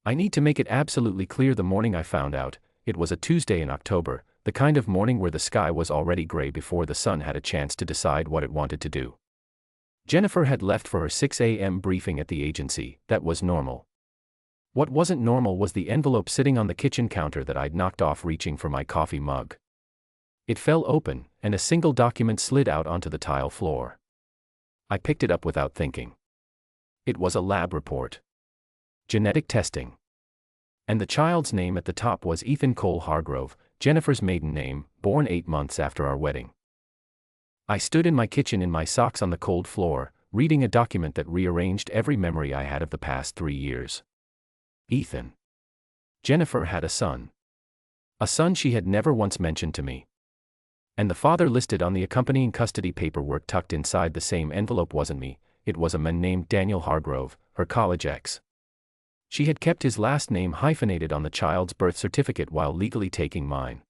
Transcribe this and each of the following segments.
I need to make it absolutely clear the morning I found out, it was a Tuesday in October, the kind of morning where the sky was already gray before the sun had a chance to decide what it wanted to do. Jennifer had left for her 6 a.m. briefing at the agency. That was normal. What wasn't normal was the envelope sitting on the kitchen counter that I'd knocked off reaching for my coffee mug. It fell open, and a single document slid out onto the tile floor. I picked it up without thinking. It was a lab report. Genetic testing. And the child's name at the top was Ethan Cole Hargrove, Jennifer's maiden name, born 8 months after our wedding. I stood in my kitchen in my socks on the cold floor, reading a document that rearranged every memory I had of the past 3 years. Ethan. Jennifer had a son. A son she had never once mentioned to me. And the father listed on the accompanying custody paperwork tucked inside the same envelope wasn't me, it was a man named Daniel Hargrove, her college ex. She had kept his last name hyphenated on the child's birth certificate while legally taking mine.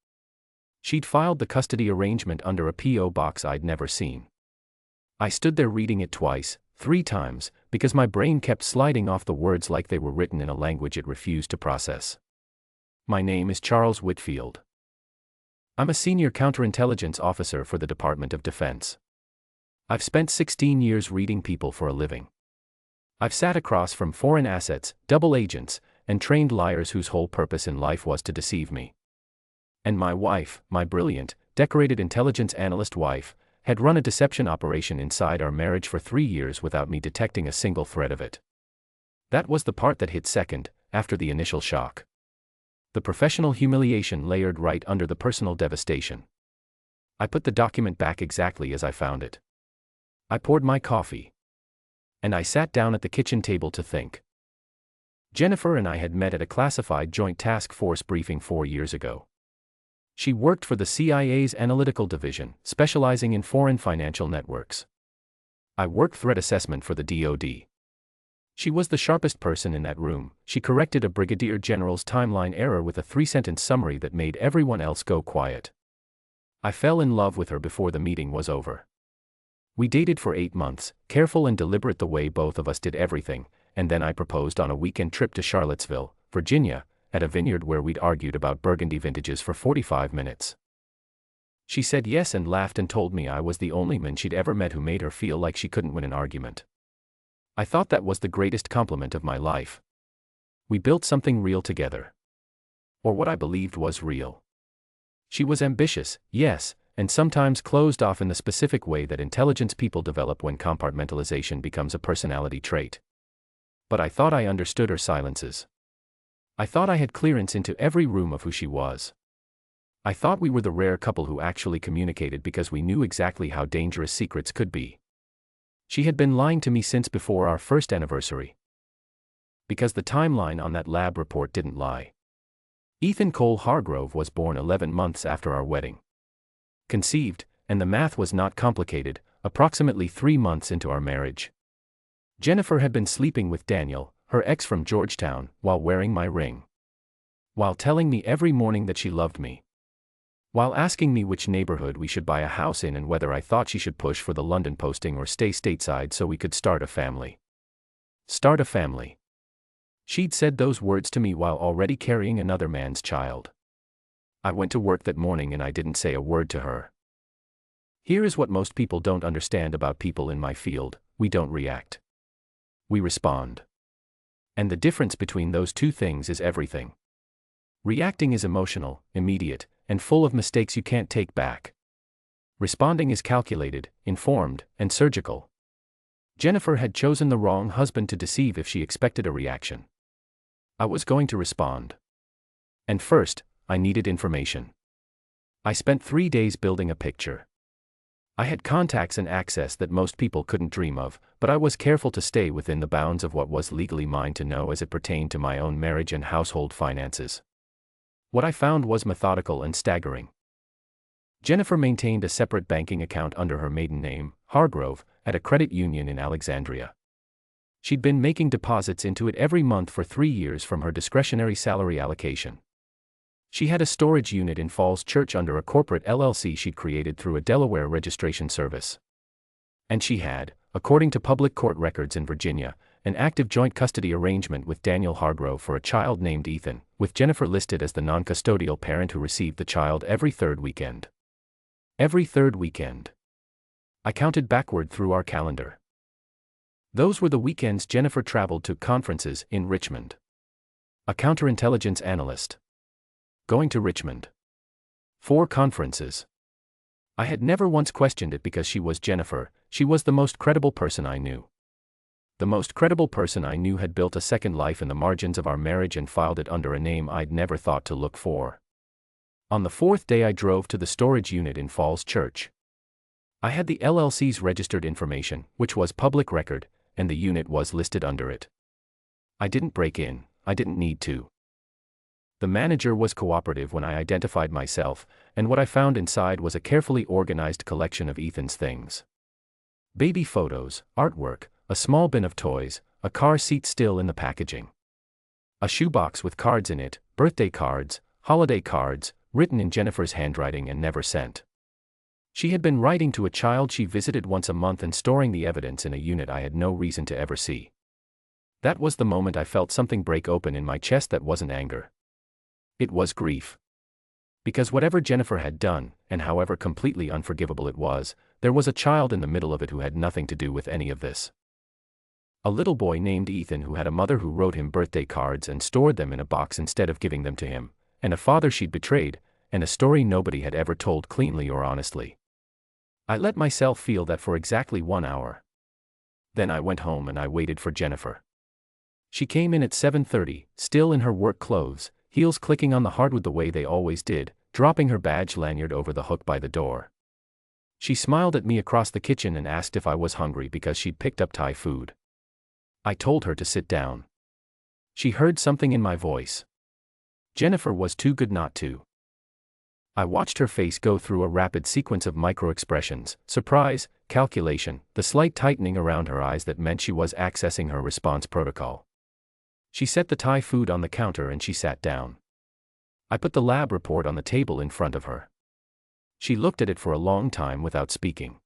She'd filed the custody arrangement under a P.O. box I'd never seen. I stood there reading it twice, 3 times, because my brain kept sliding off the words like they were written in a language it refused to process. My name is Charles Whitfield. I'm a senior counterintelligence officer for the Department of Defense. I've spent 16 years reading people for a living. I've sat across from foreign assets, double agents, and trained liars whose whole purpose in life was to deceive me. And my wife, my brilliant, decorated intelligence analyst wife, had run a deception operation inside our marriage for 3 years without me detecting a single thread of it. That was the part that hit second, after the initial shock. The professional humiliation layered right under the personal devastation. I put the document back exactly as I found it. I poured my coffee. And I sat down at the kitchen table to think. Jennifer and I had met at a classified Joint Task Force briefing 4 years ago. She worked for the CIA's Analytical Division, specializing in foreign financial networks. I worked threat assessment for the DoD. She was the sharpest person in that room. She corrected a brigadier general's timeline error with a 3-sentence summary that made everyone else go quiet. I fell in love with her before the meeting was over. We dated for 8 months, careful and deliberate the way both of us did everything, and then I proposed on a weekend trip to Charlottesville, Virginia, at a vineyard where we'd argued about Burgundy vintages for 45 minutes. She said yes and laughed and told me I was the only man she'd ever met who made her feel like she couldn't win an argument. I thought that was the greatest compliment of my life. We built something real together. Or what I believed was real. She was ambitious, yes, and sometimes closed off in the specific way that intelligence people develop when compartmentalization becomes a personality trait. But I thought I understood her silences. I thought I had clearance into every room of who she was. I thought we were the rare couple who actually communicated because we knew exactly how dangerous secrets could be. She had been lying to me since before our first anniversary. Because the timeline on that lab report didn't lie. Ethan Cole Hargrove was born 11 months after our wedding. Conceived, and the math was not complicated, approximately 3 months into our marriage. Jennifer had been sleeping with Daniel, her ex from Georgetown, while wearing my ring. While telling me every morning that she loved me. While asking me which neighborhood we should buy a house in and whether I thought she should push for the London posting or stay stateside so we could start a family. Start a family. She'd said those words to me while already carrying another man's child. I went to work that morning and I didn't say a word to her. Here is what most people don't understand about people in my field: we don't react. We respond. And the difference between those two things is everything. Reacting is emotional, immediate, and full of mistakes you can't take back. Responding is calculated, informed, and surgical. Jennifer had chosen the wrong husband to deceive if she expected a reaction. I was going to respond. And first, I needed information. I spent 3 days building a picture. I had contacts and access that most people couldn't dream of, but I was careful to stay within the bounds of what was legally mine to know as it pertained to my own marriage and household finances. What I found was methodical and staggering. Jennifer maintained a separate banking account under her maiden name, Hargrove, at a credit union in Alexandria. She'd been making deposits into it every month for 3 years from her discretionary salary allocation. She had a storage unit in Falls Church under a corporate LLC she'd created through a Delaware registration service. And she had, according to public court records in Virginia, an active joint custody arrangement with Daniel Hargrove for a child named Ethan, with Jennifer listed as the non-custodial parent who received the child every third weekend. Every third weekend. I counted backward through our calendar. Those were the weekends Jennifer traveled to conferences in Richmond. A counterintelligence analyst. Going to Richmond. 4 conferences. I had never once questioned it because she was Jennifer. She was the most credible person I knew. The most credible person I knew had built a second life in the margins of our marriage and filed it under a name I'd never thought to look for. On the 4th day I drove to the storage unit in Falls Church. I had the LLC's registered information, which was public record, and the unit was listed under it. I didn't break in, I didn't need to. The manager was cooperative when I identified myself, and what I found inside was a carefully organized collection of Ethan's things. Baby photos, artwork, a small bin of toys, a car seat still in the packaging. A shoebox with cards in it, birthday cards, holiday cards, written in Jennifer's handwriting and never sent. She had been writing to a child she visited once a month and storing the evidence in a unit I had no reason to ever see. That was the moment I felt something break open in my chest that wasn't anger. It was grief. Because whatever Jennifer had done, and however completely unforgivable it was, there was a child in the middle of it who had nothing to do with any of this. A little boy named Ethan who had a mother who wrote him birthday cards and stored them in a box instead of giving them to him, and a father she'd betrayed, and a story nobody had ever told cleanly or honestly. I let myself feel that for exactly 1 hour. Then I went home and I waited for Jennifer. She came in at 7:30, still in her work clothes, heels clicking on the hardwood the way they always did, dropping her badge lanyard over the hook by the door. She smiled at me across the kitchen and asked if I was hungry because she'd picked up Thai food. I told her to sit down. She heard something in my voice. Jennifer was too good not to. I watched her face go through a rapid sequence of micro-expressions, surprise, calculation, the slight tightening around her eyes that meant she was accessing her response protocol. She set the Thai food on the counter and she sat down. I put the lab report on the table in front of her. She looked at it for a long time without speaking.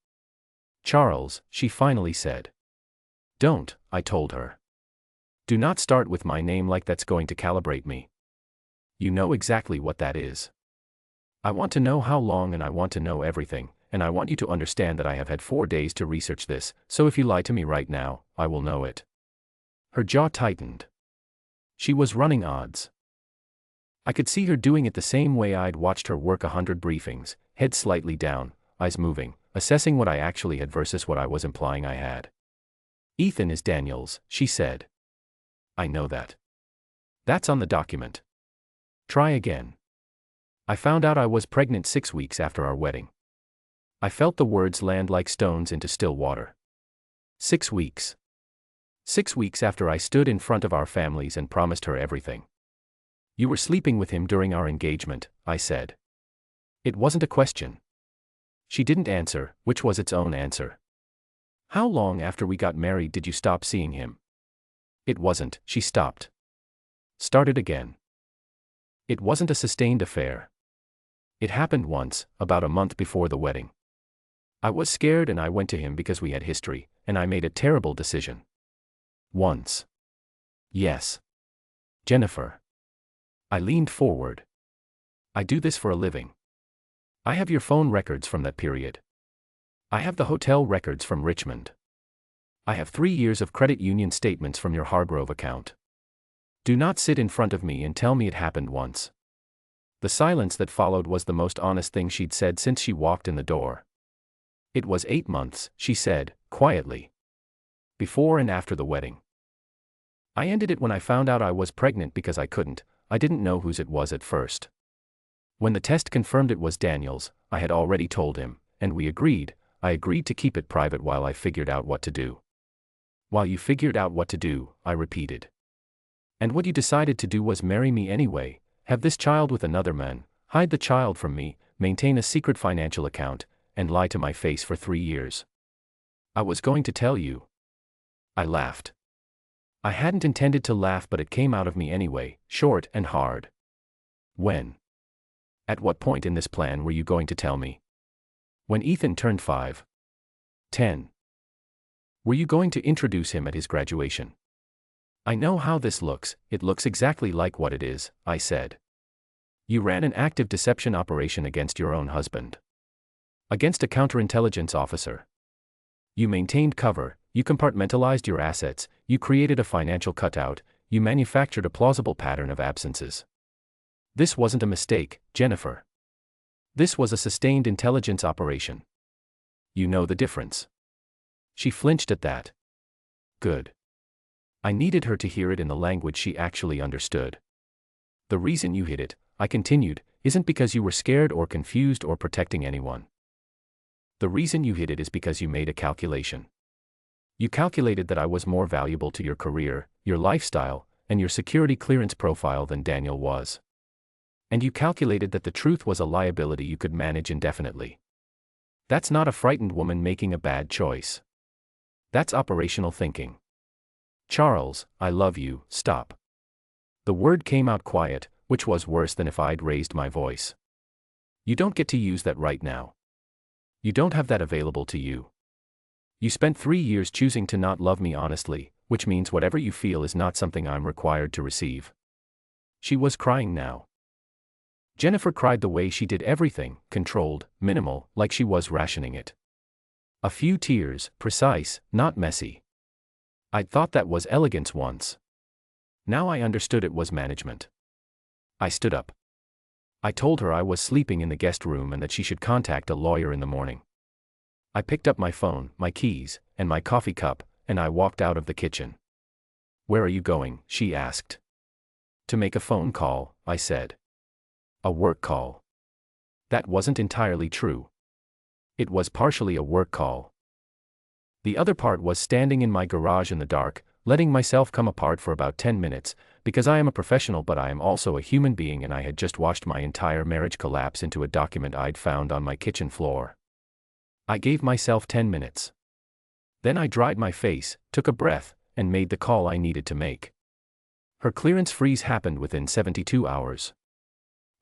"Charles," she finally said. "Don't," I told her. "Do not start with my name like that's going to calibrate me. You know exactly what that is. I want to know how long and I want to know everything, and I want you to understand that I have had 4 days to research this, so if you lie to me right now, I will know it." Her jaw tightened. She was running odds. I could see her doing it the same way I'd watched her work 100 briefings, head slightly down, eyes moving, assessing what I actually had versus what I was implying I had. "Ethan is Daniel's," she said. "I know that. That's on the document. Try again." I found out I was pregnant 6 weeks after our wedding. I felt the words land like stones into still water. 6 weeks. 6 weeks after I stood in front of our families and promised her everything. "You were sleeping with him during our engagement," I said. It wasn't a question. She didn't answer, which was its own answer. "How long after we got married did you stop seeing him?" It wasn't, she stopped. Started again. It wasn't a sustained affair. It happened once, about a month before the wedding. I was scared and I went to him because we had history, and I made a terrible decision. Once. Yes. Jennifer. I leaned forward. "I do this for a living. I have your phone records from that period. I have the hotel records from Richmond. I have 3 years of credit union statements from your Hargrove account. Do not sit in front of me and tell me it happened once." The silence that followed was the most honest thing she'd said since she walked in the door. "It was 8 months, she said, quietly. Before and after the wedding. I ended it when I found out I was pregnant because I didn't know whose it was at first. When the test confirmed it was Daniel's, I had already told him, and I agreed to keep it private while I figured out what to do." "While you figured out what to do," I repeated. "And what you decided to do was marry me anyway, have this child with another man, hide the child from me, maintain a secret financial account, and lie to my face for 3 years. I was going to tell you." I laughed. I hadn't intended to laugh, but it came out of me anyway, short and hard. "When? At what point in this plan were you going to tell me?" "When Ethan turned 5. 10. Were you going to introduce him at his graduation?" I know how this looks, it looks exactly like what it is, I said. You ran an active deception operation against your own husband. Against a counterintelligence officer. You maintained cover, you compartmentalized your assets, you created a financial cutout, you manufactured a plausible pattern of absences. This wasn't a mistake, Jennifer. This was a sustained intelligence operation. You know the difference. She flinched at that. Good. I needed her to hear it in the language she actually understood. The reason you hid it, I continued, isn't because you were scared or confused or protecting anyone. The reason you hid it is because you made a calculation. You calculated that I was more valuable to your career, your lifestyle, and your security clearance profile than Daniel was. And you calculated that the truth was a liability you could manage indefinitely. That's not a frightened woman making a bad choice. That's operational thinking. Charles, I love you, stop. The word came out quiet, which was worse than if I'd raised my voice. You don't get to use that right now. You don't have that available to you. You spent 3 years choosing to not love me honestly, which means whatever you feel is not something I'm required to receive. She was crying now. Jennifer cried the way she did everything, controlled, minimal, like she was rationing it. A few tears, precise, not messy. I'd thought that was elegance once. Now I understood it was management. I stood up. I told her I was sleeping in the guest room and that she should contact a lawyer in the morning. I picked up my phone, my keys, and my coffee cup, and I walked out of the kitchen. Where are you going? She asked. To make a phone call, I said. A work call. That wasn't entirely true. It was partially a work call. The other part was standing in my garage in the dark, letting myself come apart for about 10 minutes, because I am a professional but I am also a human being and I had just watched my entire marriage collapse into a document I'd found on my kitchen floor. I gave myself 10 minutes. Then I dried my face, took a breath, and made the call I needed to make. Her clearance freeze happened within 72 hours.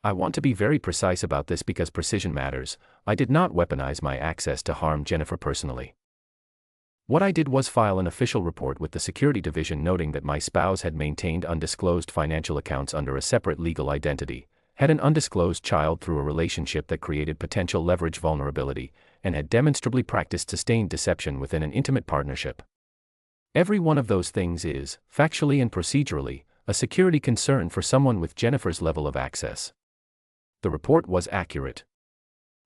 I want to be very precise about this because precision matters. I did not weaponize my access to harm Jennifer personally. What I did was file an official report with the security division noting that my spouse had maintained undisclosed financial accounts under a separate legal identity, had an undisclosed child through a relationship that created potential leverage vulnerability, and had demonstrably practiced sustained deception within an intimate partnership. Every one of those things is, factually and procedurally, a security concern for someone with Jennifer's level of access. The report was accurate.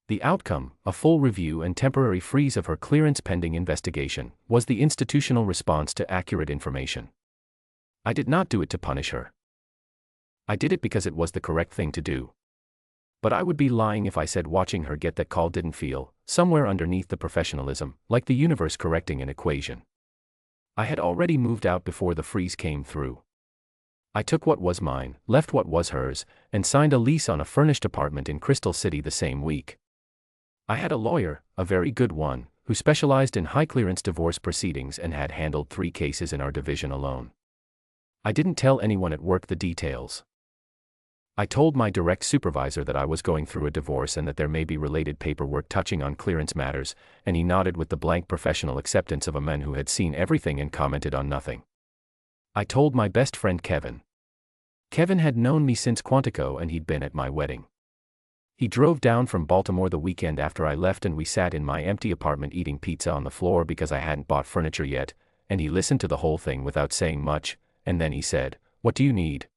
The outcome, a full review and temporary freeze of her clearance pending investigation, was the institutional response to accurate information. I did not do it to punish her. I did it because it was the correct thing to do. But I would be lying if I said watching her get that call didn't feel, somewhere underneath the professionalism, like the universe correcting an equation. I had already moved out before the freeze came through. I took what was mine, left what was hers, and signed a lease on a furnished apartment in Crystal City the same week. I had a lawyer, a very good one, who specialized in high-clearance divorce proceedings and had handled 3 cases in our division alone. I didn't tell anyone at work the details. I told my direct supervisor that I was going through a divorce and that there may be related paperwork touching on clearance matters, and he nodded with the blank professional acceptance of a man who had seen everything and commented on nothing. I told my best friend Kevin. Kevin had known me since Quantico and he'd been at my wedding. He drove down from Baltimore the weekend after I left and we sat in my empty apartment eating pizza on the floor because I hadn't bought furniture yet, and he listened to the whole thing without saying much, and then he said, "What do you need?"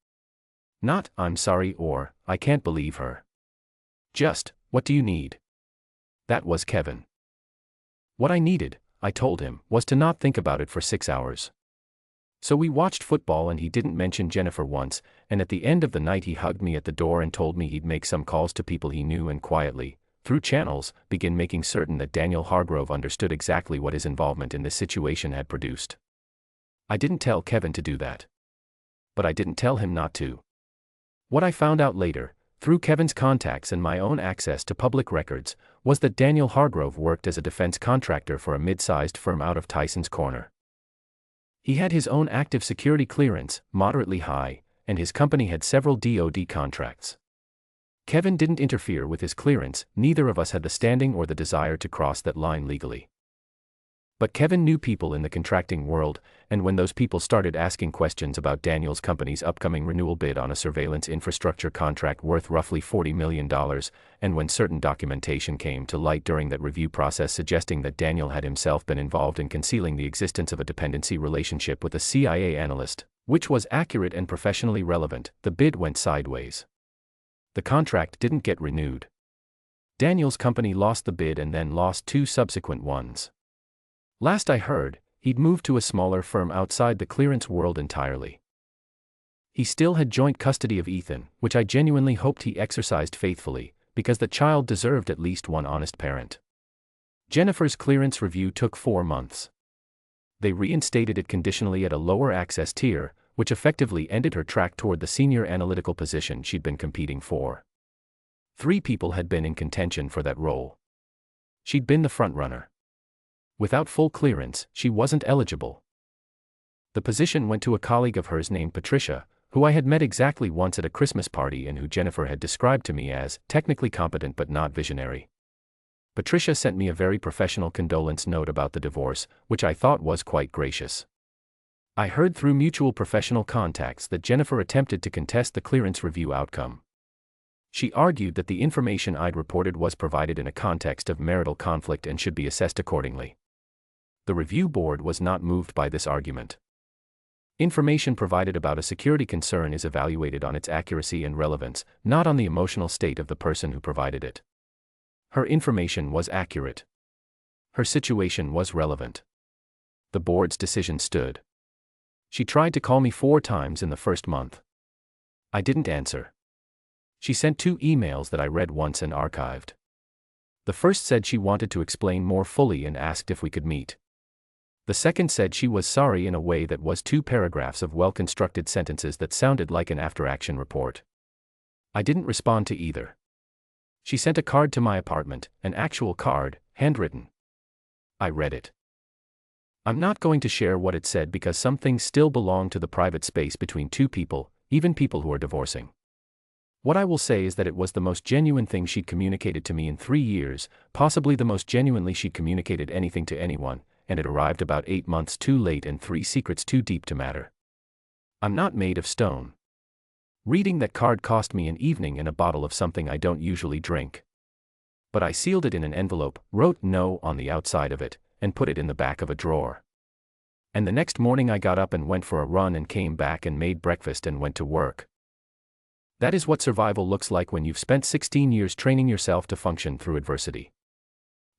Not, "I'm sorry" or, "I can't believe her." Just, "What do you need?" That was Kevin. What I needed, I told him, was to not think about it for 6 hours. So we watched football and he didn't mention Jennifer once, and at the end of the night he hugged me at the door and told me he'd make some calls to people he knew and quietly, through channels, begin making certain that Daniel Hargrove understood exactly what his involvement in this situation had produced. I didn't tell Kevin to do that. But I didn't tell him not to. What I found out later, through Kevin's contacts and my own access to public records, was that Daniel Hargrove worked as a defense contractor for a mid-sized firm out of Tyson's Corner. He had his own active security clearance, moderately high, and his company had several DoD contracts. Kevin didn't interfere with his clearance, neither of us had the standing or the desire to cross that line legally. But Kevin knew people in the contracting world, and when those people started asking questions about Daniel's company's upcoming renewal bid on a surveillance infrastructure contract worth roughly $40 million, and when certain documentation came to light during that review process suggesting that Daniel had himself been involved in concealing the existence of a dependency relationship with a CIA analyst, which was accurate and professionally relevant, the bid went sideways. The contract didn't get renewed. Daniel's company lost the bid and then lost 2 subsequent ones. Last I heard, he'd moved to a smaller firm outside the clearance world entirely. He still had joint custody of Ethan, which I genuinely hoped he exercised faithfully, because the child deserved at least one honest parent. Jennifer's clearance review took 4 months. They reinstated it conditionally at a lower access tier, which effectively ended her track toward the senior analytical position she'd been competing for. 3 people had been in contention for that role. She'd been the frontrunner. Without full clearance, she wasn't eligible. The position went to a colleague of hers named Patricia, who I had met exactly once at a Christmas party and who Jennifer had described to me as technically competent but not visionary. Patricia sent me a very professional condolence note about the divorce, which I thought was quite gracious. I heard through mutual professional contacts that Jennifer attempted to contest the clearance review outcome. She argued that the information I'd reported was provided in a context of marital conflict and should be assessed accordingly. The review board was not moved by this argument. Information provided about a security concern is evaluated on its accuracy and relevance, not on the emotional state of the person who provided it. Her information was accurate. Her situation was relevant. The board's decision stood. She tried to call me 4 times in the first month. I didn't answer. She sent 2 emails that I read once and archived. The first said she wanted to explain more fully and asked if we could meet. The second said she was sorry in a way that was 2 paragraphs of well-constructed sentences that sounded like an after-action report. I didn't respond to either. She sent a card to my apartment, an actual card, handwritten. I read it. I'm not going to share what it said because some things still belong to the private space between 2 people, even people who are divorcing. What I will say is that it was the most genuine thing she'd communicated to me in 3 years, possibly the most genuinely she'd communicated anything to anyone, and it arrived about 8 months too late and 3 secrets too deep to matter. I'm not made of stone. Reading that card cost me an evening and a bottle of something I don't usually drink. But I sealed it in an envelope, wrote "no" on the outside of it, and put it in the back of a drawer. And the next morning I got up and went for a run and came back and made breakfast and went to work. That is what survival looks like when you've spent 16 years training yourself to function through adversity.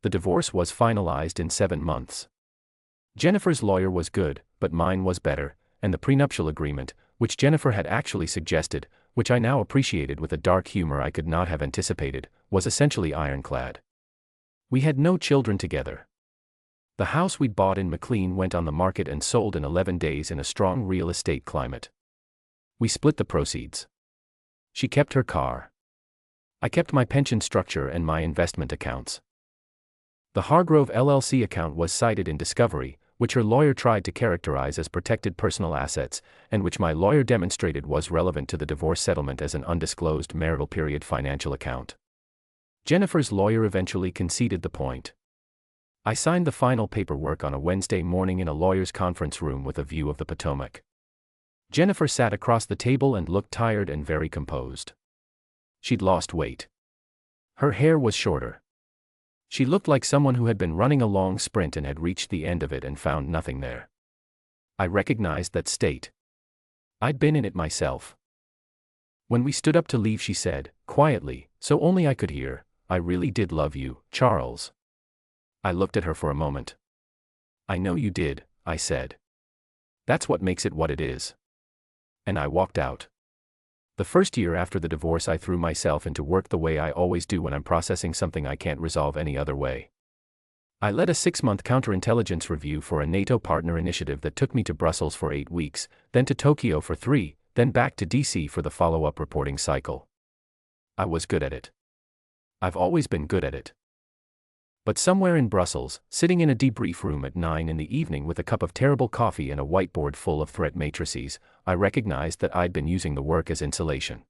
The divorce was finalized in 7 months. Jennifer's lawyer was good, but mine was better, and the prenuptial agreement, which Jennifer had actually suggested, which I now appreciated with a dark humor I could not have anticipated, was essentially ironclad. We had no children together. The house we'd bought in McLean went on the market and sold in 11 days in a strong real estate climate. We split the proceeds. She kept her car. I kept my pension structure and my investment accounts. The Hargrove LLC account was cited in discovery, which her lawyer tried to characterize as protected personal assets, and which my lawyer demonstrated was relevant to the divorce settlement as an undisclosed marital period financial account. Jennifer's lawyer eventually conceded the point. I signed the final paperwork on a Wednesday morning in a lawyer's conference room with a view of the Potomac. Jennifer sat across the table and looked tired and very composed. She'd lost weight. Her hair was shorter. She looked like someone who had been running a long sprint and had reached the end of it and found nothing there. I recognized that state. I'd been in it myself. When we stood up to leave, she said, quietly, so only I could hear, "I really did love you, Charles." I looked at her for a moment. "I know you did," I said. "That's what makes it what it is." And I walked out. The first year after the divorce, I threw myself into work the way I always do when I'm processing something I can't resolve any other way. I led a 6-month counterintelligence review for a NATO partner initiative that took me to Brussels for 8 weeks, then to Tokyo for 3, then back to DC for the follow-up reporting cycle. I was good at it. I've always been good at it. But somewhere in Brussels, sitting in a debrief room at 9 in the evening with a cup of terrible coffee and a whiteboard full of threat matrices, I recognized that I'd been using the work as insulation.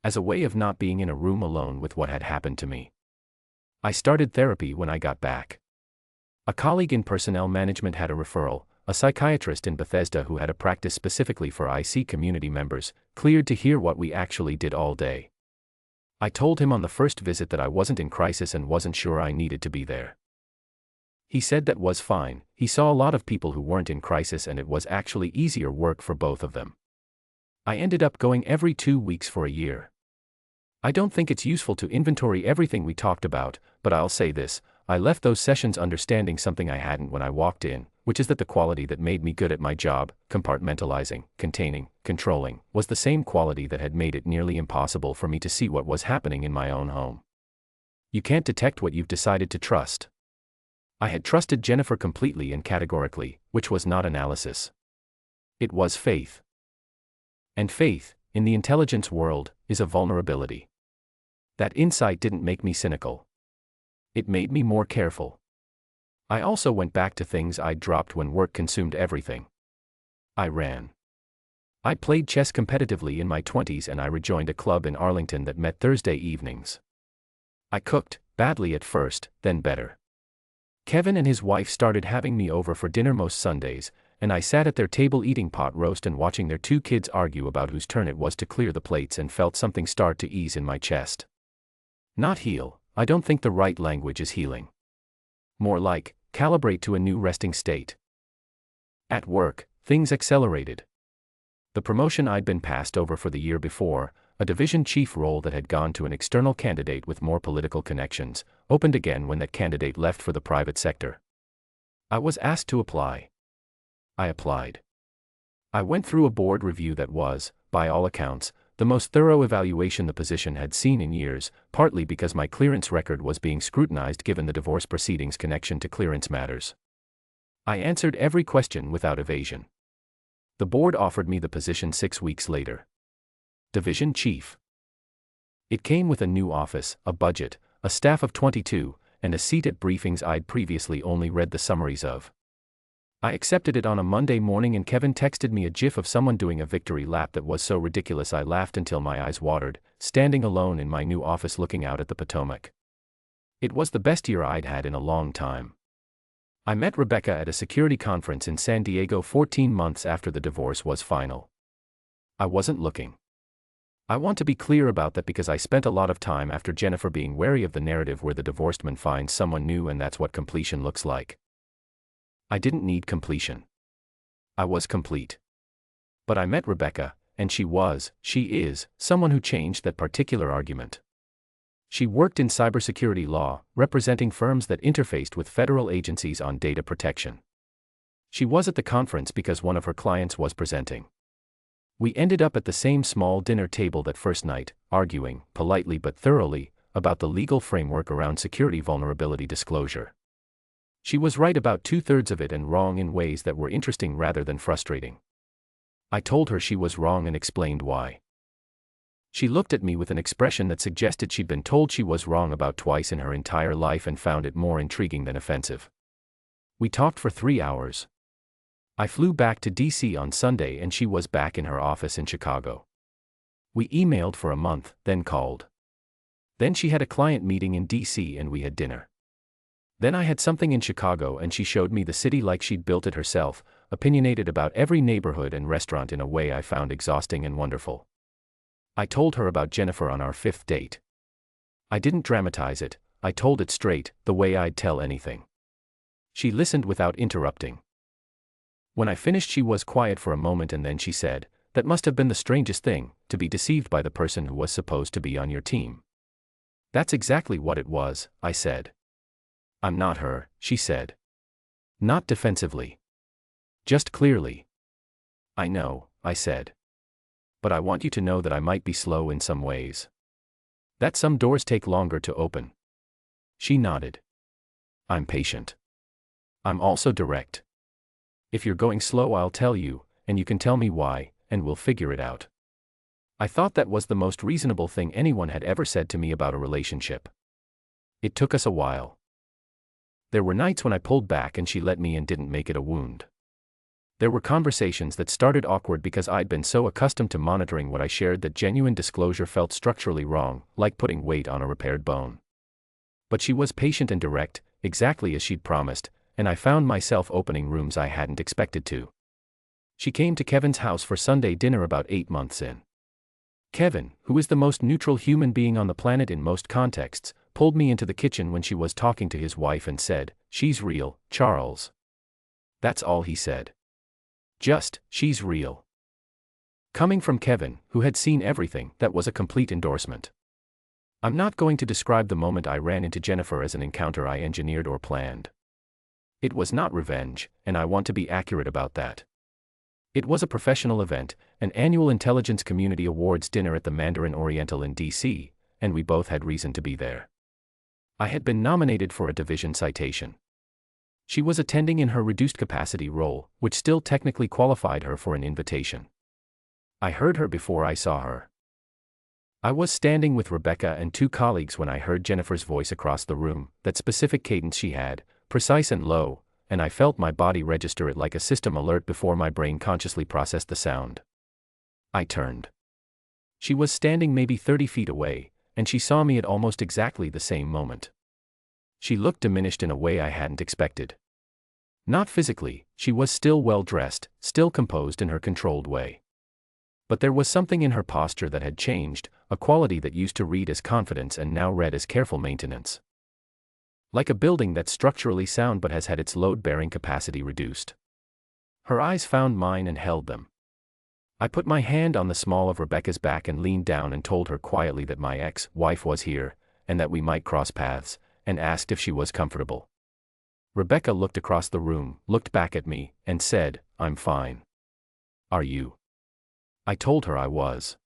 As a way of not being in a room alone with what had happened to me. I started therapy when I got back. A colleague in personnel management had a referral, a psychiatrist in Bethesda who had a practice specifically for IC community members, cleared to hear what we actually did all day. I told him on the first visit that I wasn't in crisis and wasn't sure I needed to be there. He said that was fine. He saw a lot of people who weren't in crisis and it was actually easier work for both of them. I ended up going every 2 weeks for a year. I don't think it's useful to inventory everything we talked about, but I'll say this: I left those sessions understanding something I hadn't when I walked in, which is that the quality that made me good at my job, compartmentalizing, containing, controlling, was the same quality that had made it nearly impossible for me to see what was happening in my own home. You can't detect what you've decided to trust. I had trusted Jennifer completely and categorically, which was not analysis. It was faith. And faith, in the intelligence world, is a vulnerability. That insight didn't make me cynical. It made me more careful. I also went back to things I'd dropped when work consumed everything. I ran. I played chess competitively in my 20s and I rejoined a club in Arlington that met Thursday evenings. I cooked, badly at first, then better. Kevin and his wife started having me over for dinner most Sundays, and I sat at their table eating pot roast and watching their 2 kids argue about whose turn it was to clear the plates and felt something start to ease in my chest. Not heal, I don't think the right language is healing. More like, calibrate to a new resting state. At work, things accelerated. The promotion I'd been passed over for the year before, a division chief role that had gone to an external candidate with more political connections, opened again when that candidate left for the private sector. I was asked to apply. I applied. I went through a board review that was, by all accounts, the most thorough evaluation the position had seen in years, partly because my clearance record was being scrutinized given the divorce proceedings' connection to clearance matters. I answered every question without evasion. The board offered me the position 6 weeks later. Division Chief. It came with a new office, a budget, a staff of 22, and a seat at briefings I'd previously only read the summaries of. I accepted it on a Monday morning and Kevin texted me a gif of someone doing a victory lap that was so ridiculous I laughed until my eyes watered, standing alone in my new office looking out at the Potomac. It was the best year I'd had in a long time. I met Rebecca at a security conference in San Diego 14 months after the divorce was final. I wasn't looking. I want to be clear about that because I spent a lot of time after Jennifer being wary of the narrative where the divorced man finds someone new and that's what completion looks like. I didn't need completion. I was complete. But I met Rebecca, and she is, someone who changed that particular argument. She worked in cybersecurity law, representing firms that interfaced with federal agencies on data protection. She was at the conference because one of her clients was presenting. We ended up at the same small dinner table that first night, arguing, politely but thoroughly, about the legal framework around security vulnerability disclosure. She was right about 2/3 of it and wrong in ways that were interesting rather than frustrating. I told her she was wrong and explained why. She looked at me with an expression that suggested she'd been told she was wrong about twice in her entire life and found it more intriguing than offensive. We talked for 3 hours. I flew back to DC on Sunday and she was back in her office in Chicago. We emailed for a month, then called. Then she had a client meeting in DC and we had dinner. Then I had something in Chicago and she showed me the city like she'd built it herself, opinionated about every neighborhood and restaurant in a way I found exhausting and wonderful. I told her about Jennifer on our 5th date. I didn't dramatize it, I told it straight, the way I'd tell anything. She listened without interrupting. When I finished she was quiet for a moment and then she said, "That must have been the strangest thing, to be deceived by the person who was supposed to be on your team." "That's exactly what it was," I said. "I'm not her," she said. Not defensively. Just clearly. "I know," I said. "But I want you to know that I might be slow in some ways. That some doors take longer to open." She nodded. "I'm patient. I'm also direct. If you're going slow I'll tell you, and you can tell me why, and we'll figure it out." I thought that was the most reasonable thing anyone had ever said to me about a relationship. It took us a while. There were nights when I pulled back and she let me and didn't make it a wound. There were conversations that started awkward because I'd been so accustomed to monitoring what I shared that genuine disclosure felt structurally wrong, like putting weight on a repaired bone. But she was patient and direct, exactly as she'd promised, and I found myself opening rooms I hadn't expected to. She came to Kevin's house for Sunday dinner about 8 months in. Kevin, who is the most neutral human being on the planet in most contexts, pulled me into the kitchen when she was talking to his wife and said, "She's real, Charles." That's all he said. Just, "She's real." Coming from Kevin, who had seen everything, that was a complete endorsement. I'm not going to describe the moment I ran into Jennifer as an encounter I engineered or planned. It was not revenge, and I want to be accurate about that. It was a professional event, an annual Intelligence Community Awards dinner at the Mandarin Oriental in D.C., and we both had reason to be there. I had been nominated for a division citation. She was attending in her reduced capacity role, which still technically qualified her for an invitation. I heard her before I saw her. I was standing with Rebecca and 2 colleagues when I heard Jennifer's voice across the room, that specific cadence she had, precise and low, and I felt my body register it like a system alert before my brain consciously processed the sound. I turned. She was standing maybe 30 feet away, and she saw me at almost exactly the same moment. She looked diminished in a way I hadn't expected. Not physically, she was still well dressed, still composed in her controlled way. But there was something in her posture that had changed, a quality that used to read as confidence and now read as careful maintenance. Like a building that's structurally sound but has had its load-bearing capacity reduced. Her eyes found mine and held them. I put my hand on the small of Rebecca's back and leaned down and told her quietly that my ex-wife was here, and that we might cross paths, and asked if she was comfortable. Rebecca looked across the room, looked back at me, and said, "I'm fine. Are you?" I told her I was.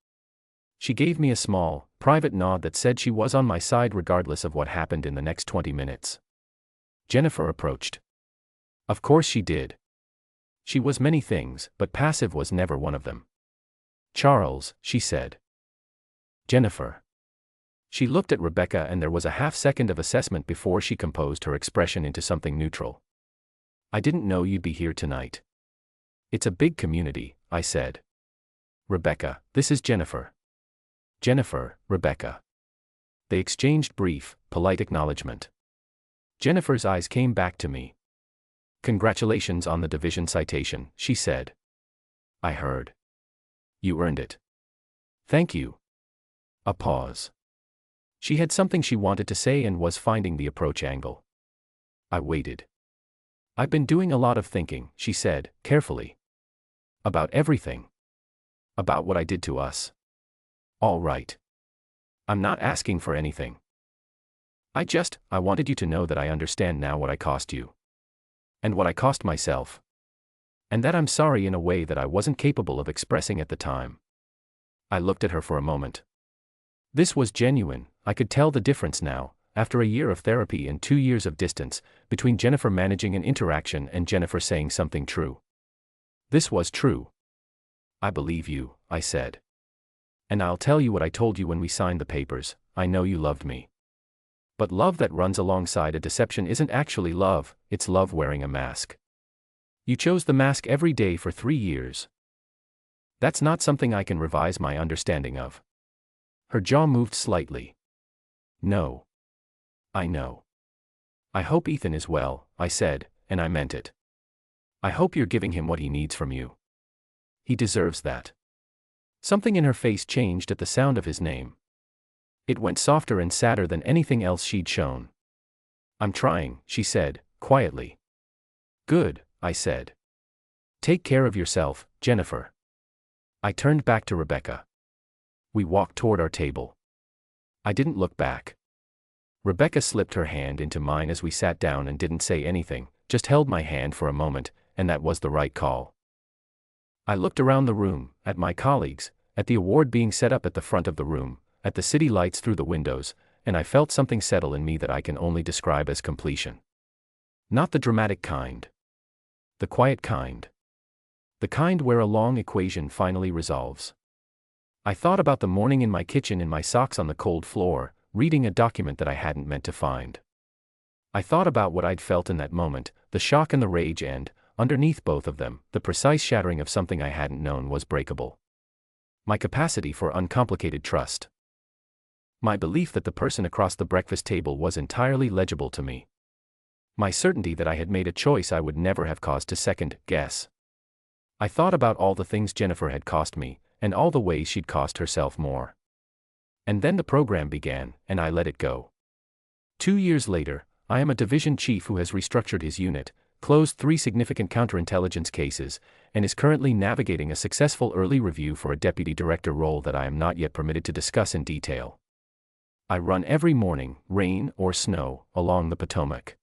She gave me a small, private nod that said she was on my side regardless of what happened in the next 20 minutes. Jennifer approached. Of course she did. She was many things, but passive was never one of them. "Charles," she said. "Jennifer." She looked at Rebecca and there was a half-second of assessment before she composed her expression into something neutral. "I didn't know you'd be here tonight." "It's a big community," I said. "Rebecca, this is Jennifer." "Jennifer, Rebecca." They exchanged brief, polite acknowledgement. Jennifer's eyes came back to me. "Congratulations on the division citation," she said. I heard. "You earned it." "Thank you." A pause. She had something she wanted to say and was finding the approach angle. I waited. "I've been doing a lot of thinking," she said, carefully. "About everything. About what I did to us." "All right. I'm not asking for anything. I wanted you to know that I understand now what I cost you. And what I cost myself. And that I'm sorry in a way that I wasn't capable of expressing at the time." I looked at her for a moment. This was genuine. I could tell the difference now, after a year of therapy and 2 years of distance, between Jennifer managing an interaction and Jennifer saying something true. This was true. "I believe you," I said. "And I'll tell you what I told you when we signed the papers, I know you loved me. But love that runs alongside a deception isn't actually love, it's love wearing a mask. You chose the mask every day for 3 years. That's not something I can revise my understanding of." Her jaw moved slightly. "No. I know. I hope Ethan is well," I said, and I meant it. "I hope you're giving him what he needs from you. He deserves that." Something in her face changed at the sound of his name. It went softer and sadder than anything else she'd shown. "I'm trying," she said, quietly. "Good," I said. "Take care of yourself, Jennifer." I turned back to Rebecca. We walked toward our table. I didn't look back. Rebecca slipped her hand into mine as we sat down and didn't say anything, just held my hand for a moment, and that was the right call. I looked around the room, at my colleagues, at the award being set up at the front of the room, at the city lights through the windows, and I felt something settle in me that I can only describe as completion. Not the dramatic kind. The quiet kind. The kind where a long equation finally resolves. I thought about the morning in my kitchen in my socks on the cold floor, reading a document that I hadn't meant to find. I thought about what I'd felt in that moment, the shock and the rage and, underneath both of them, the precise shattering of something I hadn't known was breakable. My capacity for uncomplicated trust. My belief that the person across the breakfast table was entirely legible to me. My certainty that I had made a choice I would never have caused to second guess. I thought about all the things Jennifer had cost me, and all the ways she'd cost herself more. And then the program began, and I let it go. 2 years later, I am a division chief who has restructured his unit, closed 3 significant counterintelligence cases, and is currently navigating a successful early review for a deputy director role that I am not yet permitted to discuss in detail. I run every morning, rain or snow, along the Potomac.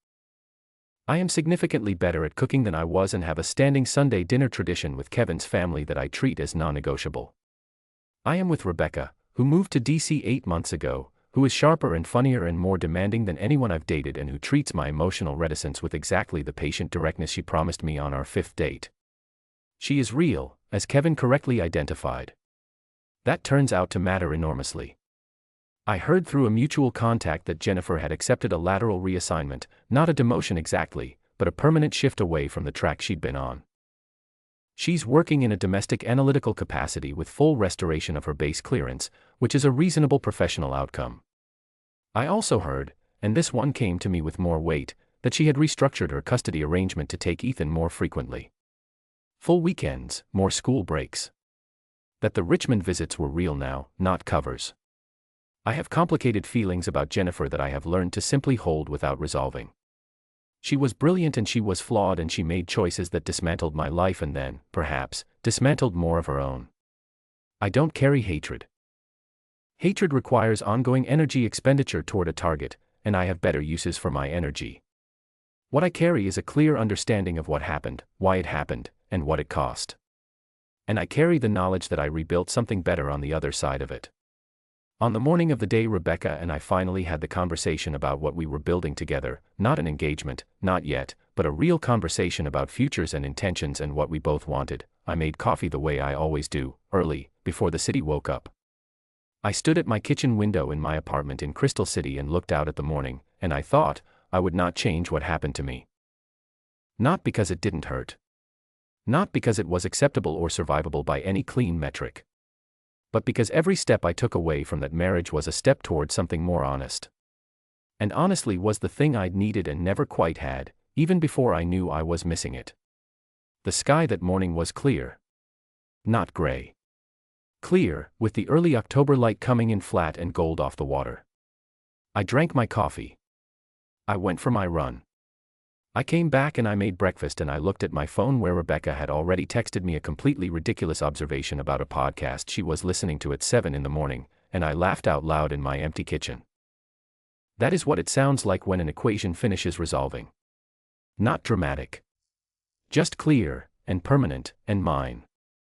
I am significantly better at cooking than I was and have a standing Sunday dinner tradition with Kevin's family that I treat as non-negotiable. I am with Rebecca, who moved to DC 8 months ago, who is sharper and funnier and more demanding than anyone I've dated and who treats my emotional reticence with exactly the patient directness she promised me on our 5th date. She is real, as Kevin correctly identified. That turns out to matter enormously. I heard through a mutual contact that Jennifer had accepted a lateral reassignment, not a demotion exactly, but a permanent shift away from the track she'd been on. She's working in a domestic analytical capacity with full restoration of her base clearance, which is a reasonable professional outcome. I also heard, and this one came to me with more weight, that she had restructured her custody arrangement to take Ethan more frequently. Full weekends, more school breaks. That the Richmond visits were real now, not covers. I have complicated feelings about Jennifer that I have learned to simply hold without resolving. She was brilliant and she was flawed and she made choices that dismantled my life and then, perhaps, dismantled more of her own. I don't carry hatred. Hatred requires ongoing energy expenditure toward a target, and I have better uses for my energy. What I carry is a clear understanding of what happened, why it happened, and what it cost. And I carry the knowledge that I rebuilt something better on the other side of it. On the morning of the day Rebecca and I finally had the conversation about what we were building together, not an engagement, not yet, but a real conversation about futures and intentions and what we both wanted, I made coffee the way I always do, early, before the city woke up. I stood at my kitchen window in my apartment in Crystal City and looked out at the morning, and I thought, I would not change what happened to me. Not because it didn't hurt. Not because it was acceptable or survivable by any clean metric. But because every step I took away from that marriage was a step toward something more honest. And honestly was the thing I'd needed and never quite had, even before I knew I was missing it. The sky that morning was clear. Not gray. Clear, with the early October light coming in flat and gold off the water. I drank my coffee. I went for my run. I came back and I made breakfast and I looked at my phone where Rebecca had already texted me a completely ridiculous observation about a podcast she was listening to at 7 in the morning, and I laughed out loud in my empty kitchen. That is what it sounds like when an equation finishes resolving. Not dramatic. Just clear, and permanent, and mine.